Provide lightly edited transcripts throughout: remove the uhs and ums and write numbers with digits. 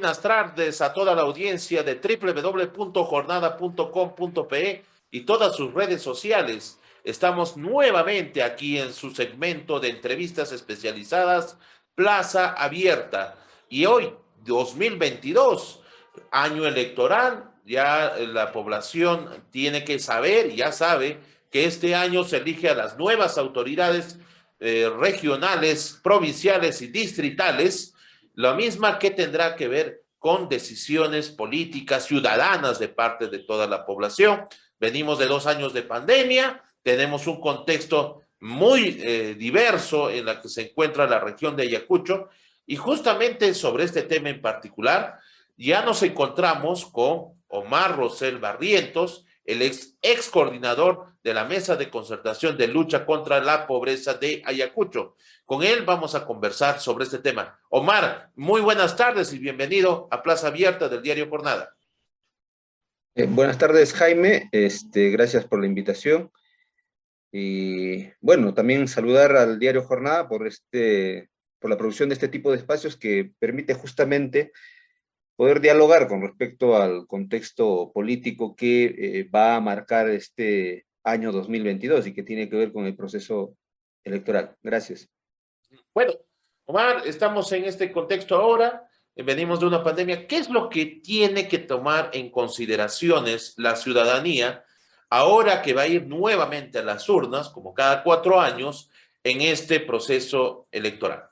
buenas tardes a toda la audiencia de www.jornada.com.pe y todas sus redes sociales. Estamos nuevamente aquí en su segmento de entrevistas especializadas, Plaza Abierta. Y hoy, 2022, año electoral, ya la población tiene que saber, ya sabe, que este año se elige a las nuevas autoridades regionales, provinciales y distritales, la misma que tendrá que ver con decisiones políticas ciudadanas de parte de toda la población. Venimos de 2 años de pandemia, tenemos un contexto muy diverso en la que se encuentra la región de Ayacucho, y justamente sobre este tema en particular ya nos encontramos con Omar Rosell Barrientos, el ex coordinador de la Mesa de Concertación de Lucha contra la Pobreza de Ayacucho. Con él vamos a conversar sobre este tema. Omar, muy buenas tardes y bienvenido a Plaza Abierta del diario Jornada. Buenas tardes, Jaime. Gracias por la invitación. Y bueno, también saludar al diario Jornada por la producción de este tipo de espacios que permite justamente poder dialogar con respecto al contexto político que va a marcar este año 2022 y que tiene que ver con el proceso electoral. Gracias. Bueno, Omar, estamos en este contexto ahora, venimos de una pandemia. ¿Qué es lo que tiene que tomar en consideraciones la ciudadanía ahora que va a ir nuevamente a las urnas, como cada 4 años, en este proceso electoral?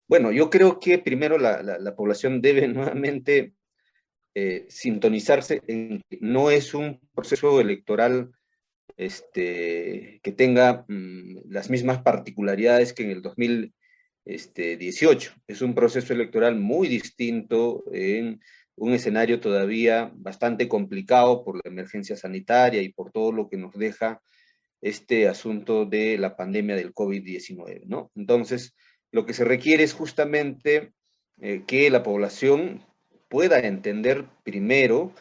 Bueno, yo creo que primero la población debe nuevamente sintonizarse en que no es un proceso electoral que tenga las mismas particularidades que en el 2018. Es un proceso electoral muy distinto, en un escenario todavía bastante complicado por la emergencia sanitaria y por todo lo que nos deja este asunto de la pandemia del COVID-19, ¿no? Entonces, lo que se requiere es justamente que la población pueda entender primero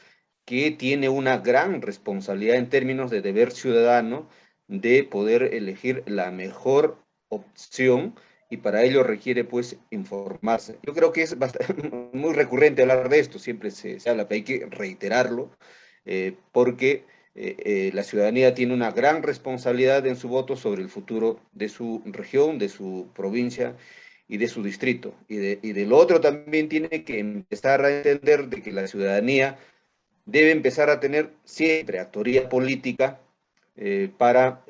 que tiene una gran responsabilidad en términos de deber ciudadano de poder elegir la mejor opción, y para ello requiere pues informarse. Yo creo que es muy recurrente hablar de esto, siempre se habla, pero hay que reiterarlo, porque la ciudadanía tiene una gran responsabilidad en su voto sobre el futuro de su región, de su provincia y de su distrito. Y del otro también tiene que empezar a entender de que la ciudadanía debe empezar a tener siempre actoría política para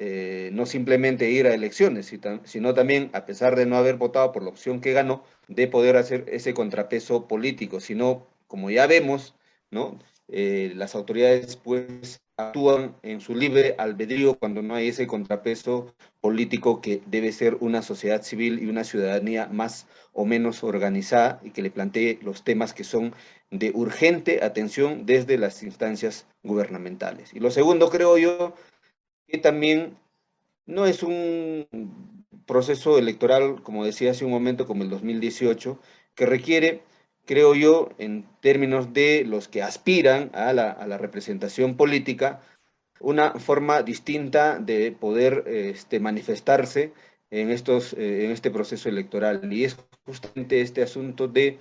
no simplemente ir a elecciones, sino también, a pesar de no haber votado por la opción que ganó, de poder hacer ese contrapeso político. Sino, como ya vemos, ¿no? Las autoridades pues actúan en su libre albedrío cuando no hay ese contrapeso político que debe ser una sociedad civil y una ciudadanía más o menos organizada y que le plantee los temas que son de urgente atención desde las instancias gubernamentales. Y lo segundo, creo yo, que también no es un proceso electoral, como decía hace un momento, como el 2018, que requiere, creo yo, en términos de los que aspiran a la representación política, una forma distinta de poder manifestarse en este proceso electoral. Y es justamente este asunto de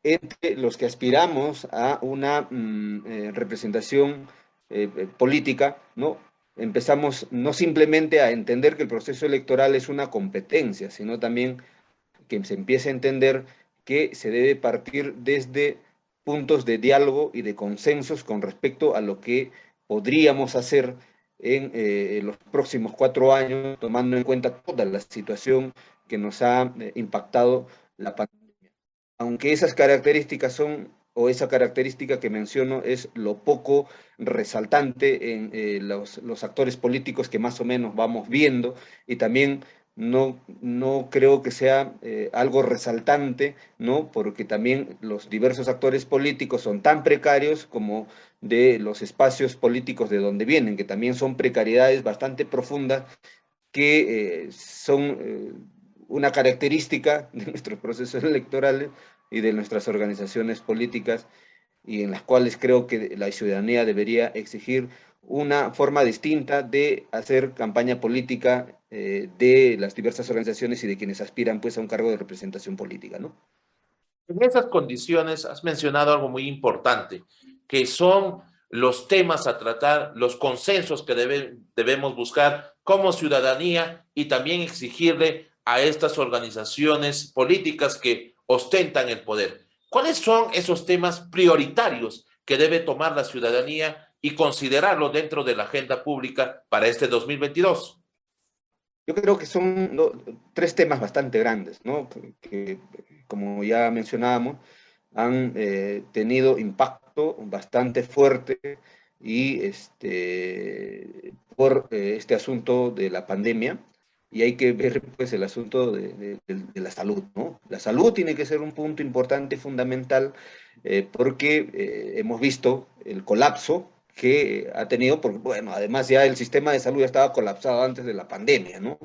entre los que aspiramos a una representación política, ¿no? Empezamos no simplemente a entender que el proceso electoral es una competencia, sino también que se empiece a entender que se debe partir desde puntos de diálogo y de consensos con respecto a lo que podríamos hacer en los próximos 4 años, tomando en cuenta toda la situación que nos ha impactado la pandemia. Aunque esas características son, o esa característica que menciono es lo poco resaltante en los actores políticos que más o menos vamos viendo, y también no creo que sea algo resaltante, ¿no? Porque también los diversos actores políticos son tan precarios como de los espacios políticos de donde vienen, que también son precariedades bastante profundas que son una característica de nuestros procesos electorales y de nuestras organizaciones políticas, y en las cuales creo que la ciudadanía debería exigir una forma distinta de hacer campaña política de las diversas organizaciones y de quienes aspiran pues a un cargo de representación política, ¿no? En esas condiciones has mencionado algo muy importante, que son los temas a tratar, los consensos que debemos buscar como ciudadanía y también exigirle a estas organizaciones políticas que ostentan el poder. ¿Cuáles son esos temas prioritarios que debe tomar la ciudadanía y considerarlo dentro de la agenda pública para este 2022? Yo creo que son, ¿no?, tres temas bastante grandes, ¿no? Como ya mencionábamos, han tenido impacto bastante fuerte y por este asunto de la pandemia, y hay que ver pues el asunto de la salud, ¿no? La salud tiene que ser un punto importante y fundamental, porque hemos visto el colapso que ha tenido, porque bueno, además ya el sistema de salud ya estaba colapsado antes de la pandemia, ¿no?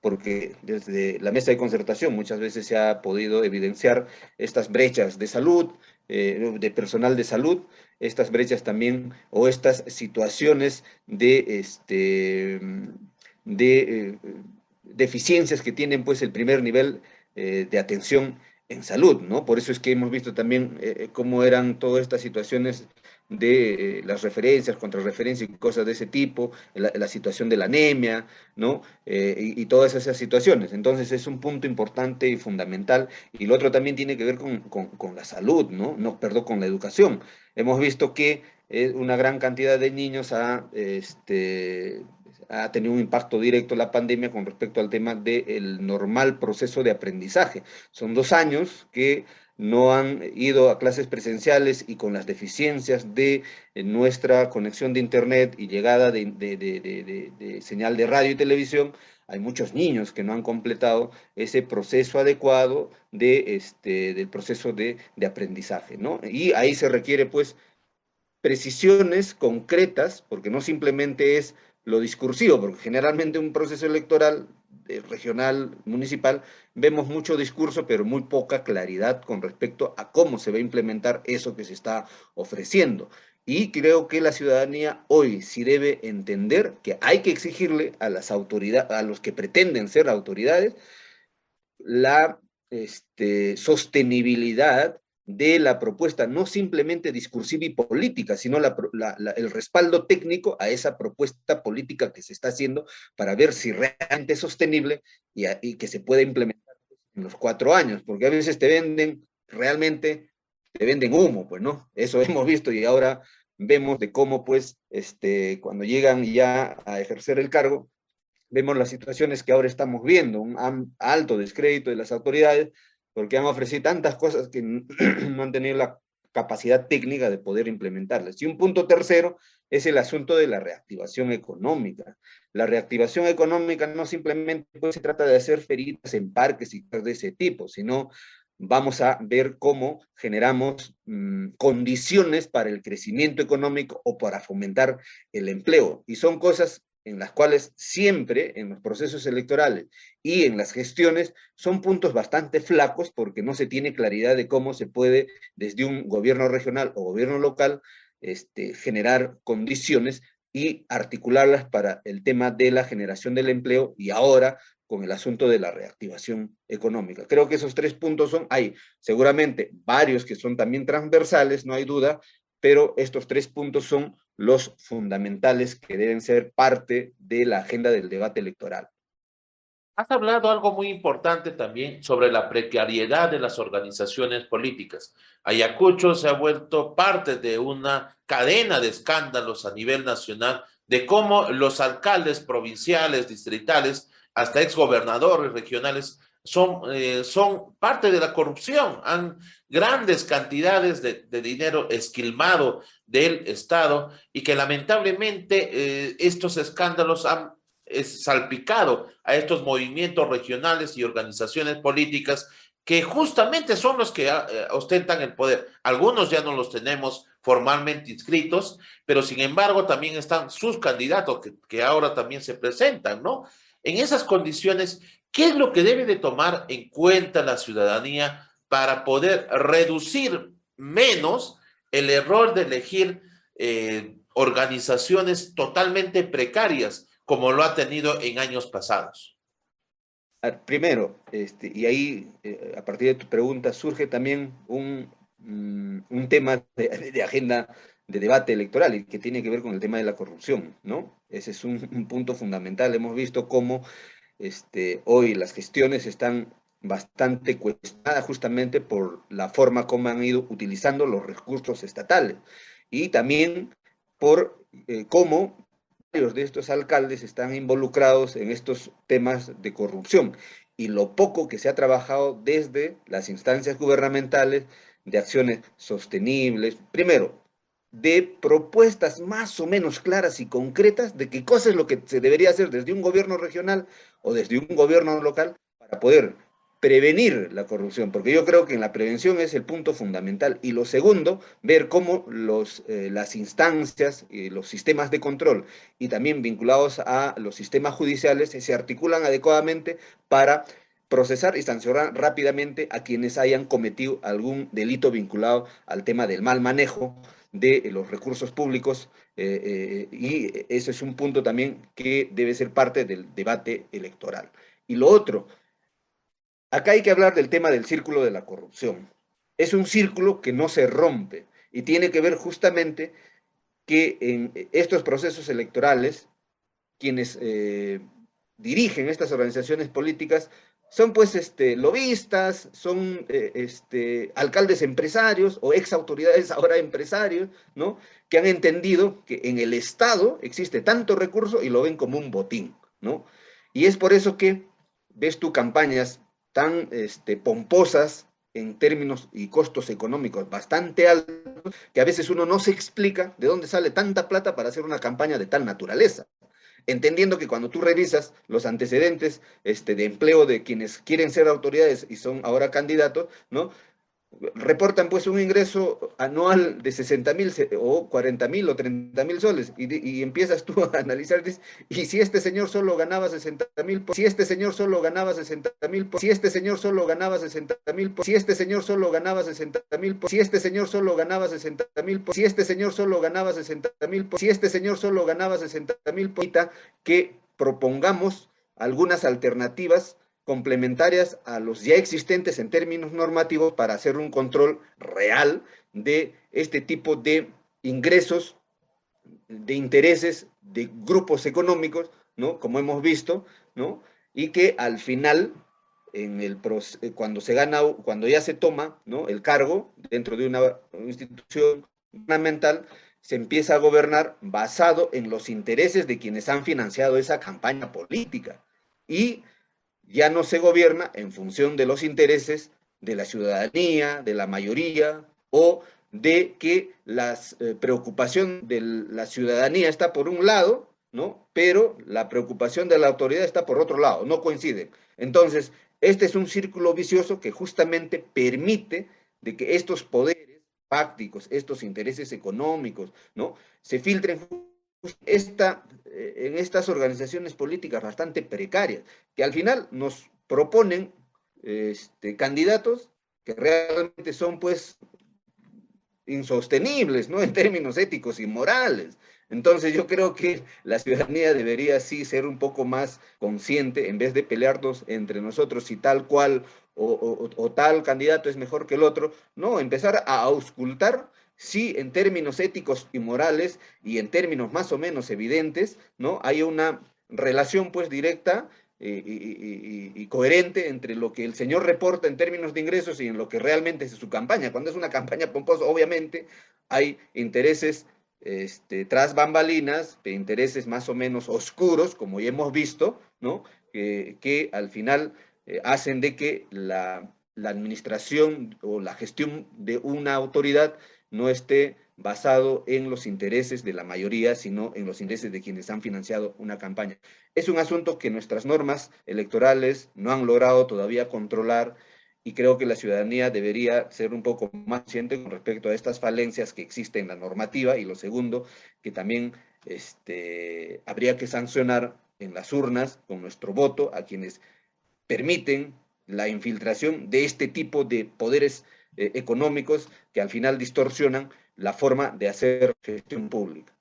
Porque desde la mesa de concertación muchas veces se ha podido evidenciar estas brechas de salud, de personal de salud, estas brechas también o estas situaciones de deficiencias que tienen pues el primer nivel de atención en salud, ¿no? Por eso es que hemos visto también cómo eran todas estas situaciones de las referencias, contrarreferencias y cosas de ese tipo, la situación de la anemia, ¿no? Y todas esas situaciones. Entonces es un punto importante y fundamental. Y lo otro también tiene que ver con la salud, ¿no? No, perdón, con la educación. Hemos visto que una gran cantidad de niños ha tenido un impacto directo la pandemia con respecto al tema del normal proceso de aprendizaje. Son 2 años que no han ido a clases presenciales y con las deficiencias de nuestra conexión de internet y llegada de señal de radio y televisión, hay muchos niños que no han completado ese proceso adecuado del proceso de aprendizaje, ¿no? Y ahí se requiere, pues, precisiones concretas, porque no simplemente es lo discursivo, porque generalmente un proceso electoral regional, municipal, vemos mucho discurso, pero muy poca claridad con respecto a cómo se va a implementar eso que se está ofreciendo. Y creo que la ciudadanía hoy sí debe entender que hay que exigirle a las autoridades, a los que pretenden ser autoridades, la sostenibilidad de la propuesta, no simplemente discursiva y política, sino el respaldo técnico a esa propuesta política que se está haciendo para ver si realmente es sostenible y que se puede implementar en los 4 años, porque a veces realmente te venden humo, pues, ¿no? Eso hemos visto y ahora vemos de cómo, pues, cuando llegan ya a ejercer el cargo, vemos las situaciones que ahora estamos viendo, un alto descrédito de las autoridades, porque han ofrecido tantas cosas que no han tenido la capacidad técnica de poder implementarlas. Y un punto tercero es el asunto de la reactivación económica. La reactivación económica no simplemente pues, se trata de hacer feritas en parques y cosas de ese tipo, sino vamos a ver cómo generamos condiciones para el crecimiento económico o para fomentar el empleo. Y son cosas en las cuales siempre en los procesos electorales y en las gestiones son puntos bastante flacos porque no se tiene claridad de cómo se puede desde un gobierno regional o gobierno local generar condiciones y articularlas para el tema de la generación del empleo y ahora con el asunto de la reactivación económica. Creo que esos 3 puntos hay seguramente varios que son también transversales, no hay duda, pero estos 3 puntos son los fundamentales que deben ser parte de la agenda del debate electoral. Has hablado algo muy importante también sobre la precariedad de las organizaciones políticas. Ayacucho se ha vuelto parte de una cadena de escándalos a nivel nacional de cómo los alcaldes provinciales, distritales, hasta exgobernadores regionales son parte de la corrupción. Han grandes cantidades de dinero esquilmado del Estado y que lamentablemente estos escándalos han es salpicado a estos movimientos regionales y organizaciones políticas que justamente son los que ostentan el poder. Algunos ya no los tenemos formalmente inscritos, pero sin embargo también están sus candidatos que ahora también se presentan, ¿no? En esas condiciones, ¿qué es lo que debe de tomar en cuenta la ciudadanía para poder reducir menos el error de elegir organizaciones totalmente precarias, como lo ha tenido en años pasados? Primero, y ahí, a partir de tu pregunta, surge también un tema de agenda de debate electoral y que tiene que ver con el tema de la corrupción, ¿no? Ese es un punto fundamental. Hemos visto cómo hoy las gestiones están bastante cuestionadas justamente por la forma como han ido utilizando los recursos estatales y también por cómo varios de estos alcaldes están involucrados en estos temas de corrupción y lo poco que se ha trabajado desde las instancias gubernamentales de acciones sostenibles. Primero, de propuestas más o menos claras y concretas de qué cosa es lo que se debería hacer desde un gobierno regional o desde un gobierno local para poder prevenir la corrupción, porque yo creo que en la prevención es el punto fundamental. Y lo segundo, ver cómo las instancias y los sistemas de control y también vinculados a los sistemas judiciales se articulan adecuadamente para procesar y sancionar rápidamente a quienes hayan cometido algún delito vinculado al tema del mal manejo de los recursos públicos y eso es un punto también que debe ser parte del debate electoral. Y lo otro, acá hay que hablar del tema del círculo de la corrupción. Es un círculo que no se rompe y tiene que ver justamente que en estos procesos electorales, quienes dirigen estas organizaciones políticas son pues lobistas, son alcaldes empresarios o ex autoridades ahora empresarios, ¿no? Que han entendido que en el Estado existe tanto recurso y lo ven como un botín, ¿no? Y es por eso que ves tú campañas tan pomposas en términos y costos económicos bastante altos, que a veces uno no se explica de dónde sale tanta plata para hacer una campaña de tal naturaleza, entendiendo que cuando tú revisas los antecedentes de empleo de quienes quieren ser autoridades y son ahora candidatos, ¿no? Reportan pues un ingreso anual de 60.000 o 40.000 o 30.000 soles y empiezas tú a analizar, dices, y si este señor solo ganaba 60.000, si este señor solo ganaba 60.000, si este señor solo ganaba 60.000, si este señor solo ganaba 60.000, si este señor solo ganaba 60.000, si este señor solo ganaba 60.000, si este señor solo ganaba 60.000, que propongamos algunas alternativas complementarias a los ya existentes en términos normativos para hacer un control real de este tipo de ingresos, de intereses de grupos económicos, ¿no? Como hemos visto, ¿no? Y que al final, cuando se gana, cuando ya se toma, ¿no? El cargo dentro de una institución gubernamental, se empieza a gobernar basado en los intereses de quienes han financiado esa campaña política. Y ya no se gobierna en función de los intereses de la ciudadanía, de la mayoría, o de que la preocupación de la ciudadanía está por un lado, ¿no? Pero la preocupación de la autoridad está por otro lado, no coinciden. Entonces, este es un círculo vicioso que justamente permite de que estos poderes fácticos, estos intereses económicos, ¿no? Se filtren en estas organizaciones políticas bastante precarias, que al final nos proponen candidatos que realmente son pues insostenibles, ¿no? En términos éticos y morales. Entonces yo creo que la ciudadanía debería sí ser un poco más consciente en vez de pelearnos entre nosotros si tal cual o tal candidato es mejor que el otro, no, empezar a auscultar si en términos éticos y morales y en términos más o menos evidentes, ¿no? Hay una relación pues directa y coherente entre lo que el señor reporta en términos de ingresos y en lo que realmente es su campaña. Cuando es una campaña pomposa, obviamente hay intereses tras bambalinas, de intereses más o menos oscuros, como ya hemos visto, ¿no? Que al final hacen de que la administración o la gestión de una autoridad no esté basado en los intereses de la mayoría, sino en los intereses de quienes han financiado una campaña. Es un asunto que nuestras normas electorales no han logrado todavía controlar y creo que la ciudadanía debería ser un poco más consciente con respecto a estas falencias que existen en la normativa y lo segundo, que también habría que sancionar en las urnas con nuestro voto a quienes permiten la infiltración de este tipo de poderes económicos que al final distorsionan la forma de hacer gestión pública.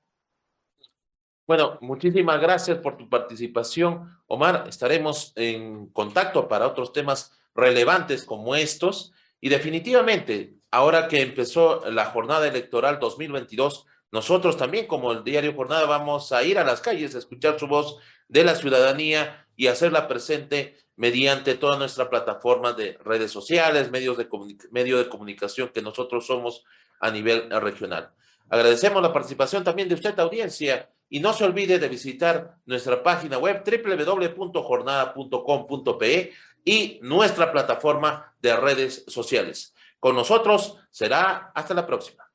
Bueno, muchísimas gracias por tu participación, Omar. Estaremos en contacto para otros temas relevantes como estos. Y definitivamente, ahora que empezó la jornada electoral 2022, nosotros también, como el diario Jornada, vamos a ir a las calles a escuchar su voz de la ciudadanía y hacerla presente mediante toda nuestra plataforma de redes sociales, medio de comunicación que nosotros somos a nivel regional. Agradecemos la participación también de usted, audiencia, y no se olvide de visitar nuestra página web www.jornada.com.pe y nuestra plataforma de redes sociales. Con nosotros será hasta la próxima.